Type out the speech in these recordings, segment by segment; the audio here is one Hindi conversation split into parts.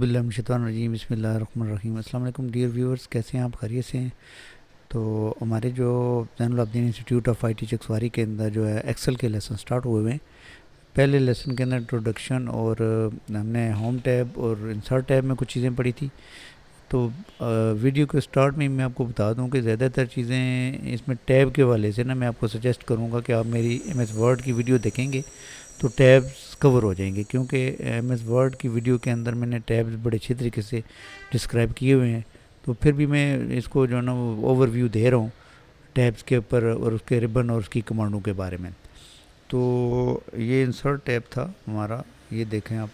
औज़ुबिल्लाहिमिनश्शैतानिर्रजीम बिस्मिल्लाहिर्रहमानिर्रहीम। अस्सलाम वालेकुम डियर व्यूअर्स, कैसे हैं आप? खैरियत से हैं? तो हमारे जो Zainul Abidin institute of IT Chakwari के अंदर जो है एक्सेल के लेसन स्टार्ट हुए हुए हैं। पहले लेसन के अंदर इंट्रोडक्शन और हमने होम टैब और इंसर्ट टैब में कुछ चीज़ें पढ़ी थी। तो वीडियो के स्टार्ट में मैं आपको बता दूं कि ज़्यादातर चीज़ें इसमें टैब के वाले से ना मैं आपको सजेस्ट करूंगा कि आप मेरी एमएस वर्ड की वीडियो देखेंगे तो टैब्स कवर हो जाएंगे, क्योंकि एमएस वर्ड की वीडियो के अंदर मैंने टैब्स बड़े अच्छे तरीके से डिस्क्राइब किए हुए हैं। तो फिर भी मैं इसको जो है ना वो ओवरव्यू दे रहा हूँ टैब्स के ऊपर और उसके रिबन और उसकी कमांडों के बारे में। तो ये इंसर्ट टैब था हमारा, ये देखें आप।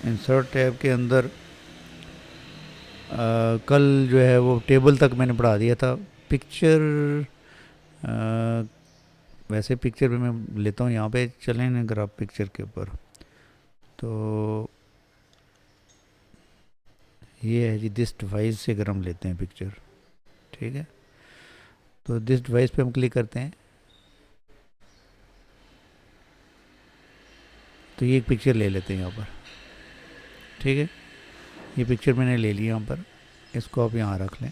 इंसर्ट टैब के अंदर कल जो है वो टेबल तक मैंने बढ़ा दिया था। पिक्चर वैसे पिक्चर भी मैं लेता हूँ, यहाँ पे चलें ना अगर आप पिक्चर के ऊपर, तो ये है जी दिस डिवाइस से अगर हम लेते हैं पिक्चर, ठीक है। तो दिस डिवाइस पे हम क्लिक करते हैं तो ये एक पिक्चर ले लेते हैं यहाँ पर, ठीक है। ये पिक्चर मैंने ले ली यहाँ पर, इसको आप यहाँ रख लें।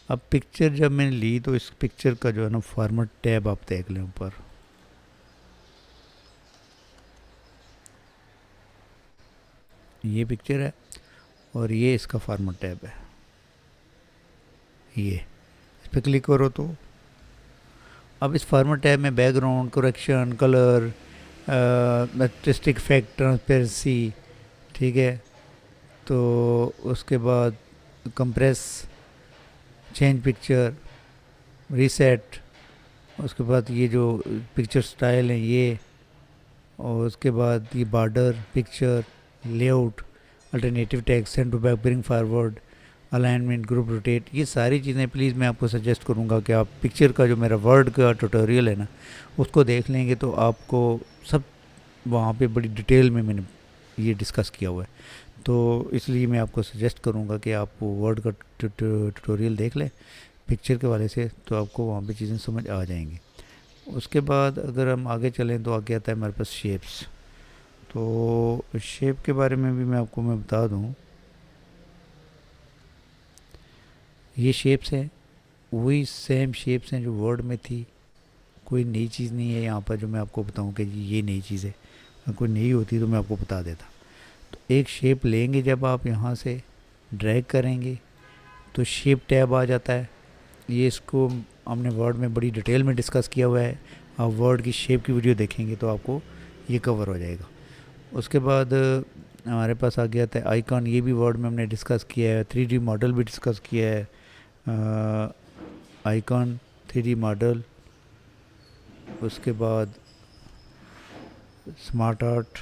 अब पिक्चर जब मैंने ली तो इस पिक्चर का जो है ना फॉर्मेट टैब आप देख लें ऊपर, ये पिक्चर है और ये इसका फॉर्मेट टैब है। ये इस पर क्लिक करो तो अब इस फॉर्मेट टैब में बैकग्राउंड, करेक्शन, कलर, मैट्रिस्टिक इफेक्ट, ट्रांसपेरेंसी, ठीक है। तो उसके बाद कंप्रेस, चेंज पिक्चर, रीसेट, उसके बाद ये जो पिक्चर स्टाइल है ये, और उसके बाद ये border, picture, layout, alternative text, send to back, bring forward, alignment, group rotate, ये सारी चीज़ें प्लीज़ मैं आपको सजेस्ट करूंगा कि आप पिक्चर का जो मेरा वर्ड का ट्यूटोरियल है ना उसको देख लेंगे तो आपको सब वहाँ पे बड़ी डिटेल में मैंने ये डिस्कस किया हुआ है। तो इसलिए मैं आपको सजेस्ट करूँगा कि आप वर्ड का ट्यूटोरियल देख लें पिक्चर के वाले से, तो आपको वहाँ पे चीज़ें समझ आ जाएंगी। उसके बाद अगर हम आगे चलें तो आगे आता है हमारे पास शेप्स। तो शेप के बारे में भी मैं बता दूँ, ये शेप्स हैं वही सेम शेप्स हैं जो वर्ड में थी, कोई नई चीज़ नहीं है यहाँ पर जो मैं आपको बताऊँ कि जी ये नई चीज़ है। अगर कोई नई होती तो मैं आपको बता देता। तो एक शेप लेंगे, जब आप यहाँ से ड्रैग करेंगे तो शेप टैब आ जाता है। ये इसको हमने वर्ड में बड़ी डिटेल में डिस्कस किया हुआ है, आप वर्ड की शेप की वीडियो देखेंगे तो आपको ये कवर हो जाएगा। उसके बाद हमारे पास आ गया था आइकॉन, ये भी वर्ड में हमने डिस्कस किया है। 3D मॉडल भी डिस्कस किया है, आइकॉन, 3D मॉडल, उसके बाद स्मार्ट आर्ट,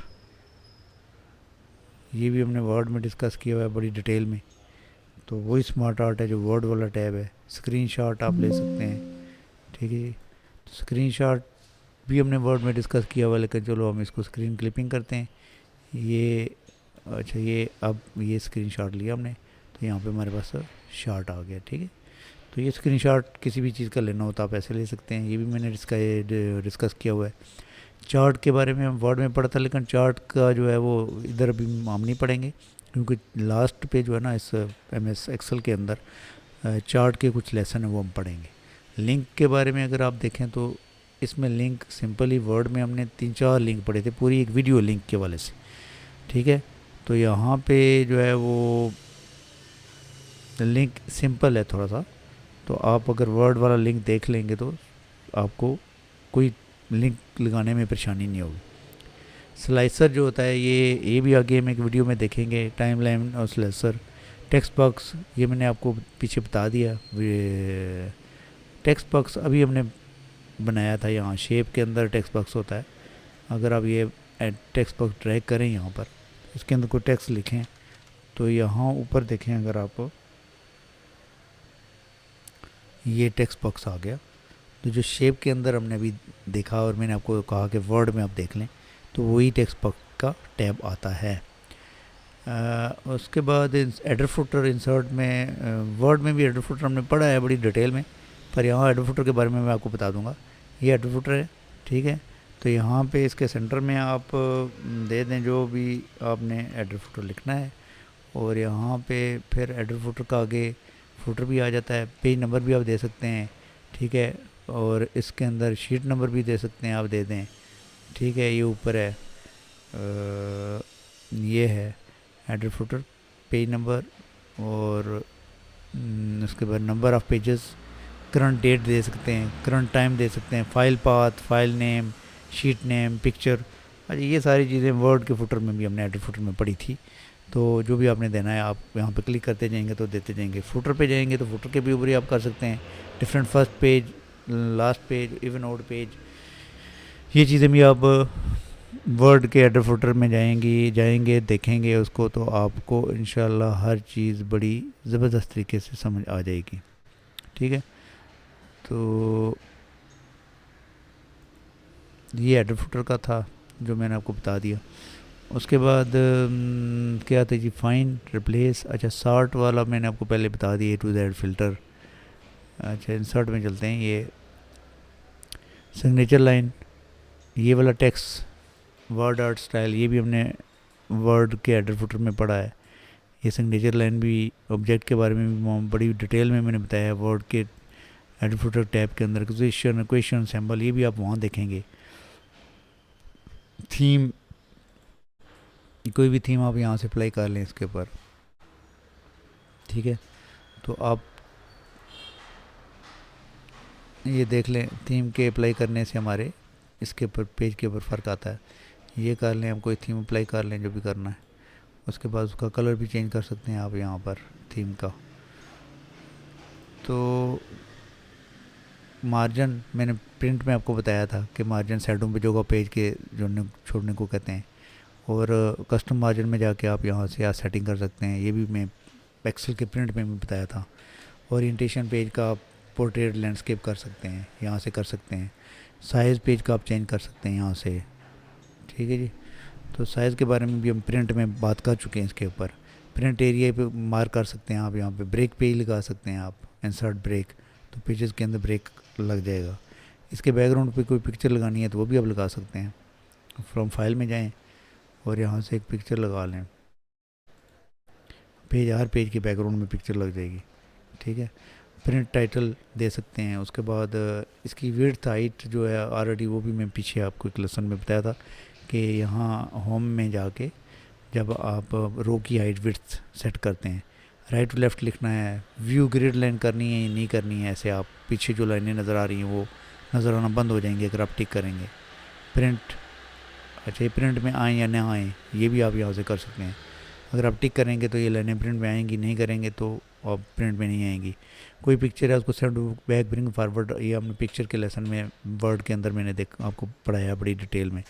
ये भी हमने वर्ड में डिस्कस किया हुआ है बड़ी डिटेल में। तो वही स्मार्ट आर्ट है जो वर्ड वाला टैब है। स्क्रीनशॉट आप ले सकते हैं, ठीक है। तो स्क्रीनशॉट भी हमने वर्ड में डिस्कस किया हुआ है, लेकिन चलो हम इसको स्क्रीन क्लिपिंग करते हैं। ये अच्छा, ये अब ये स्क्रीनशॉट लिया हमने तो यहाँ पे हमारे पास शॉट आ गया, ठीक है। तो ये स्क्रीनशॉट किसी भी चीज़ का लेना हो तो आप ऐसे ले सकते हैं, ये भी मैंने डिस्कस किया हुआ है। चार्ट के बारे में हम वर्ड में पढ़ा था, लेकिन चार्ट का जो है वो इधर अभी हम नहीं पढ़ेंगे, क्योंकि लास्ट पे जो है ना इस एमएस एक्सेल के अंदर चार्ट के कुछ लेसन है वो हम पढ़ेंगे। लिंक के बारे में अगर आप देखें तो इसमें लिंक सिंपली वर्ड में हमने 3-4 लिंक पढ़े थे पूरी एक वीडियो लिंक के वाले से, ठीक है। तो यहाँ पे जो है वो लिंक सिंपल है थोड़ा सा, तो आप अगर वर्ड वाला लिंक देख लेंगे तो आपको कोई लिंक लगाने में परेशानी नहीं होगी। स्लाइसर जो होता है ये भी आगे हम एक वीडियो में देखेंगे, टाइमलाइन और स्लाइसर। टेक्स्ट बॉक्स ये मैंने आपको पीछे बता दिया। टेक्स्ट बॉक्स अभी हमने बनाया था, यहाँ शेप के अंदर टेक्स्ट बॉक्स होता है। अगर आप ये टेक्स्ट बॉक्स ड्रैग करें यहाँ पर, इसके अंदर कोई टेक्स्ट लिखें तो यहाँ ऊपर देखें अगर आप, ये टेक्स्ट बॉक्स आ गया। तो जो शेप के अंदर हमने अभी देखा और मैंने आपको कहा कि वर्ड में आप देख लें तो वही टेक्स्ट बॉक्स का टैब आता है। उसके बाद एडर फुटर इंसर्ट में, वर्ड में भी एडर फुटर हमने पढ़ा है बड़ी डिटेल में, पर यहाँ एडर फुटर के बारे में मैं आपको बता दूंगा। ये एडर फुटर है, ठीक है। तो यहाँ पे इसके सेंटर में आप दे दें जो भी आपने एडर फुटर लिखना है, और यहाँ पे फिर एडर फुटर का आगे फुटर भी आ जाता है, पेज नंबर भी आप दे सकते हैं, ठीक है। और इसके अंदर शीट नंबर भी दे सकते हैं, आप दे दें, ठीक है। ये ऊपर है, ये है एडर फुटर, पेज नंबर, और उसके बाद number of pages, current date दे सकते हैं, करंट टाइम दे सकते हैं, file path, file name, sheet name, picture. अच्छा, ये सारी चीज़ें वर्ड के फुटर में भी हमने एडर फुटर में पढ़ी थी। तो जो भी आपने देना है आप यहाँ पे क्लिक करते जाएंगे तो देते जाएंगे। फुटर पे जाएंगे तो फुटर के भी ऊपर ही आप कर सकते हैं, different first page, last page, even out page, ये चीज़ें भी आप वर्ड के एडर फुटर में जाएंगे देखेंगे उसको, तो आपको इंशाल्लाह हर चीज़ बड़ी ज़बरदस्त तरीके से समझ आ जाएगी, ठीक है। तो ये एडर फुटर का था जो मैंने आपको बता दिया। उसके बाद क्या था जी, फाइंड, रिप्लेस। अच्छा, सॉर्ट वाला मैंने आपको पहले बता दिया, टू जेड फिल्टर। अच्छा, इंसर्ट में चलते हैं। ये सिग्नेचर लाइन, ये वाला टेक्स्ट, वर्ड आर्ट स्टाइल, ये भी हमने वर्ड के एडर फुटर में पढ़ा है। ये सिग्नेचर लाइन भी ऑब्जेक्ट के बारे में भी बड़ी डिटेल में मैंने बताया है वर्ड के एडर फुटर टैब के अंदर। क्वेश्चन सैम्बल, ये भी आप वहाँ देखेंगे। थीम, कोई भी थीम आप यहाँ से अप्लाई कर लें इसके ऊपर, ठीक है। तो आप ये देख लें, थीम के अप्लाई करने से हमारे इसके ऊपर पेज के ऊपर फ़र्क आता है। ये कर लें, हम कोई थीम अप्लाई कर लें जो भी करना है। उसके बाद उसका कलर भी चेंज कर सकते हैं आप यहाँ पर थीम का। तो मार्जिन मैंने प्रिंट में आपको बताया था कि मार्जिन साइडों पे जो पेज के जोड़ने छोड़ने को कहते हैं। और कस्टम मार्जिन में जाके आप यहाँ से आप सेटिंग कर सकते हैं, ये भी मैं एक्सेल के प्रिंट में भी बताया था। ओरिएंटेशन पेज का आप पोर्ट्रेट लैंडस्केप कर सकते हैं, यहाँ से कर सकते हैं। साइज़ पेज का आप चेंज कर सकते हैं यहाँ से, ठीक है जी। तो साइज़ के बारे में भी हम प्रिंट में बात कर चुके हैं। इसके ऊपर प्रिंट एरिया पे मार्क कर सकते हैं आप, यहाँ पे ब्रेक पेज लगा सकते हैं आप, इंसर्ट ब्रेक, तो पेजेस के अंदर ब्रेक लग जाएगा। इसके बैकग्राउंड पे कोई पिक्चर लगानी है तो वो भी आप लगा सकते हैं। फ्रॉम फाइल में जाएं और यहाँ से एक पिक्चर लगा लें, पेज, हर पेज के बैकग्राउंड में पिक्चर लग जाएगी, ठीक है। प्रिंट टाइटल दे सकते हैं। उसके बाद इसकी विड्थ हाइट जो है ऑलरेडी वो भी मैं पीछे आपको एक लेसन में बताया था कि यहाँ होम में जाके जब आप रो की हाइट विड्थ सेट करते हैं, राइट टू लेफ़्ट लिखना है, व्यू ग्रिड लाइन करनी है या नहीं करनी है, ऐसे आप पीछे जो लाइनें नज़र आ रही हैं वो नज़र आना बंद हो जाएंगी अगर आप टिक करेंगे। प्रिंट, अच्छा, ये प्रिंट में आएँ या ना आएँ ये भी आप यहाँ से कर सकते हैं। अगर आप टिक करेंगे तो ये लाइनें प्रिंट में आएंगी, नहीं करेंगे तो आप प्रिंट में नहीं आएंगी। कोई पिक्चर है उसको सेंड बैक, ब्रिंग फारवर्ड, ये हमने पिक्चर के लेसन में वर्ड के अंदर मैंने आपको पढ़ाया बड़ी डिटेल में,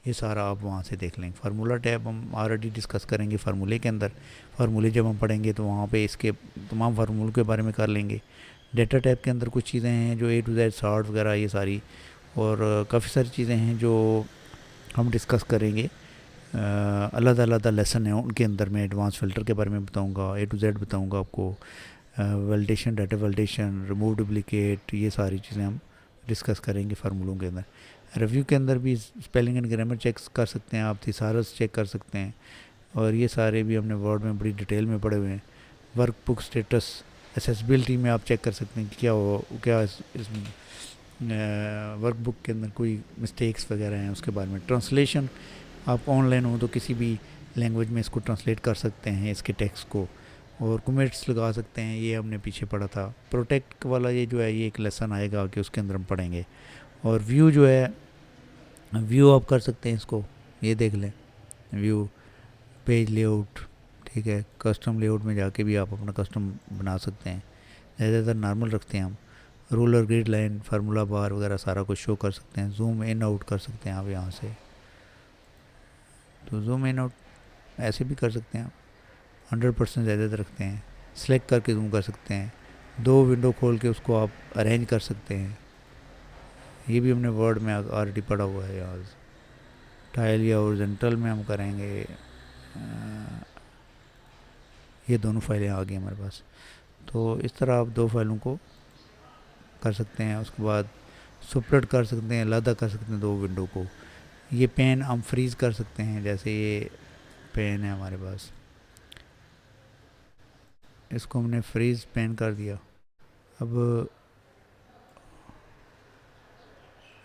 ये सारा आप वहाँ से देख लेंगे। फार्मूला टैब हम ऑलरेडी डिस्कस करेंगे फार्मूले के अंदर। फार्मूले जब हम पढ़ेंगे तो वहाँ पे इसके तमाम फार्मूलों के बारे में कर लेंगे। डेटा टैब के अंदर कुछ चीज़ें हैं जो ए टू जेड सॉर्ट वगैरह ये सारी, और काफ़ी सारी चीज़ें हैं जो हम डिस्कस करेंगे। अलग अलग लेसन है उनके अंदर मैं एडवांस फ़िल्टर के बारे में बताऊंगा, ए टू जेड बताऊंगा आपको, validation, data validation, remove duplicate, ये सारी चीज़ें हम डिस्कस करेंगे फार्मूलों के अंदर। रिव्यू के अंदर भी स्पेलिंग एंड ग्रामर चेक कर सकते हैं आप, थिसारस चेक कर सकते हैं, और ये सारे भी हमने वर्ड में बड़ी डिटेल में पढ़े हुए हैं। वर्क बुक स्टेटस, एसेसिबिलिटी में आप चेक कर सकते हैं कि क्या इस वर्क बुक के अंदर कोई मिस्टेक्स वगैरह हैं उसके बारे में। ट्रांसलेशन, आप ऑनलाइन हो तो किसी भी लैंग्वेज में इसको ट्रांसलेट कर सकते हैं इसके टेक्स्ट को, और कमेंट्स लगा सकते हैं, ये हमने पीछे पढ़ा था। प्रोटेक्ट वाला ये जो है ये एक लेसन आएगा कि उसके अंदर हम पढ़ेंगे। और व्यू जो है, व्यू आप कर सकते हैं इसको, ये देख लें, व्यू, पेज लेआउट, ठीक है। कस्टम लेआउट में जाके भी आप अपना कस्टम बना सकते हैं, ज़्यादातर नॉर्मल रखते हैं हम। रूलर, ग्रिड लाइन, फार्मूला बार वगैरह सारा कुछ शो कर सकते हैं। जूम इन आउट कर सकते हैं आप यहाँ से, तो जूम इन आउट ऐसे भी कर सकते हैं आप, 100% ज़्यादा रखते हैं, सेलेक्ट करके जूम कर सकते हैं, दो विंडो खोल के उसको आप अरेंज कर सकते हैं। ये भी हमने वर्ड में ऑलरेडी पढ़ा हुआ है। आज टाइल या ओरिजेंटल में हम करेंगे, ये दोनों फाइलें आ गई हमारे पास। तो इस तरह आप दो फाइलों को कर सकते हैं। उसके बाद सुप्रेट कर सकते हैं, अलग कर सकते हैं दो विंडो को। ये पेन हम फ्रीज़ कर सकते हैं, जैसे ये पेन है हमारे पास, इसको हमने फ्रीज़ पेन कर दिया। अब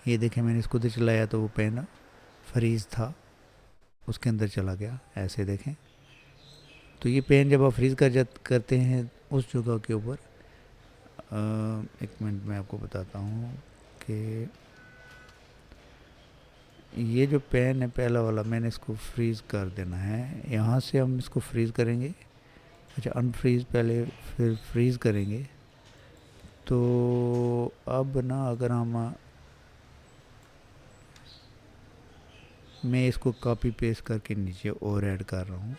ये देखें, मैंने इसको तो चलाया तो वो पेन फ्रीज़ था, उसके अंदर चला गया, ऐसे देखें। तो ये पेन जब आप फ्रीज़ करते हैं उस जगह के ऊपर, एक मिनट में आपको बताता हूँ कि ये जो पेन है पहला वाला, मैंने इसको फ्रीज़ कर देना है। यहाँ से हम इसको फ्रीज़ करेंगे, अच्छा अनफ्रीज़ पहले फिर फ्रीज़ करेंगे। तो अब ना अगर मैं इसको कॉपी पेस्ट करके नीचे और ऐड कर रहा हूँ।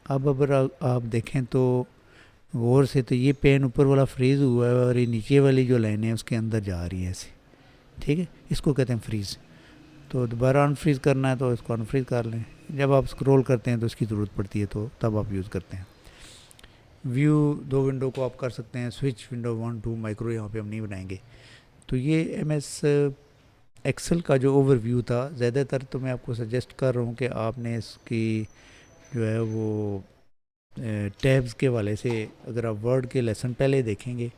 अब अगर आप देखें तो गौर से, तो ये पेन ऊपर वाला फ्रीज़ हुआ है और ये नीचे वाली जो लाइन है उसके अंदर जा रही है ऐसे, ठीक है। इसको कहते हैं फ्रीज़। तो दोबारा अनफ्रीज़ करना है तो इसको अनफ्रीज़ कर लें। जब आप स्क्रॉल करते हैं तो इसकी ज़रूरत पड़ती है, तो तब आप यूज़ करते हैं। व्यू दो विंडो को आप कर सकते हैं, स्विच विंडो 1 2 माइक्रो यहाँ पे हम नहीं बनाएंगे। तो ये MS एक्सेल का जो ओवरव्यू था, ज़्यादातर तो मैं आपको सजेस्ट कर रहा हूँ कि आपने इसकी जो है वो टैब्स के वाले से, अगर आप वर्ड के लेसन पहले देखेंगे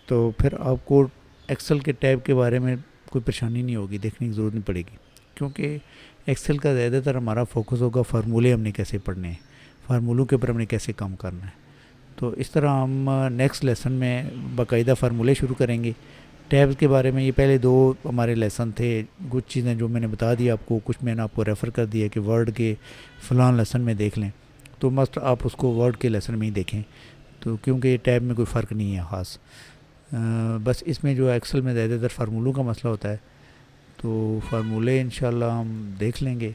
तो फिर आपको एक्सेल के टैब के बारे में कोई परेशानी नहीं होगी, देखने की ज़रूरत नहीं पड़ेगी। क्योंकि एक्सेल का ज़्यादातर हमारा फोकस होगा फार्मूले हमने कैसे पढ़ने हैं, फार्मूलों के ऊपर हमने कैसे काम करना है। तो इस तरह हम नेक्स्ट लेसन में बाकायदा फार्मूले शुरू करेंगे। टैब्स के बारे में ये पहले दो हमारे लेसन थे, कुछ चीज़ें जो मैंने बता दी आपको, कुछ मैंने आपको रेफ़र कर दिया कि वर्ड के फ़लान लेसन में देख लें, तो मस्ट आप उसको वर्ड के लेसन में ही देखें। तो क्योंकि टैब में कोई फ़र्क नहीं है ख़ास, बस इसमें जो एक्सेल में ज़्यादातर फार्मूलों का मसला होता है। तो फार्मूले इंशाल्लाह हम देख लेंगे।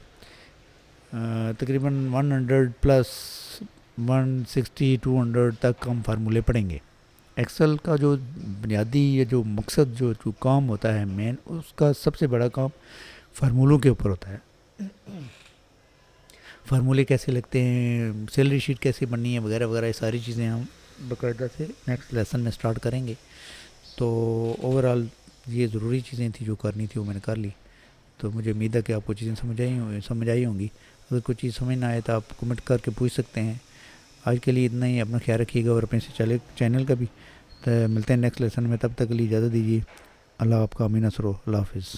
तकरीबन 100 प्लस 160 200 तक हम फार्मूले पढ़ेंगे। एक्सेल का जो बुनियादी या जो मकसद जो काम होता है मेन, उसका सबसे बड़ा काम फार्मूलों के ऊपर होता है। फार्मूले कैसे लगते हैं, सैलरी शीट कैसे बननी है, वगैरह वगैरह, ये सारी चीज़ें हम बाकायदा से नेक्स्ट लेसन में स्टार्ट करेंगे। तो ओवरऑल ये ज़रूरी चीज़ें थी जो करनी थी वो मैंने कर ली। तो मुझे उम्मीद है कि आपको चीज़ें समझ आई होंगी। अगर कोई चीज़ समझ ना आए तो आप कमेंट करके पूछ सकते हैं। आज के लिए इतना ही, अपना ख्याल रखिएगा और अपने से चैनल का भी। तो मिलते हैं नेक्स्ट लेसन में, तब तक के लिए इजाज़त दीजिए। अल्लाह आपका अमीन असरो, अल्लाह हाफिज़।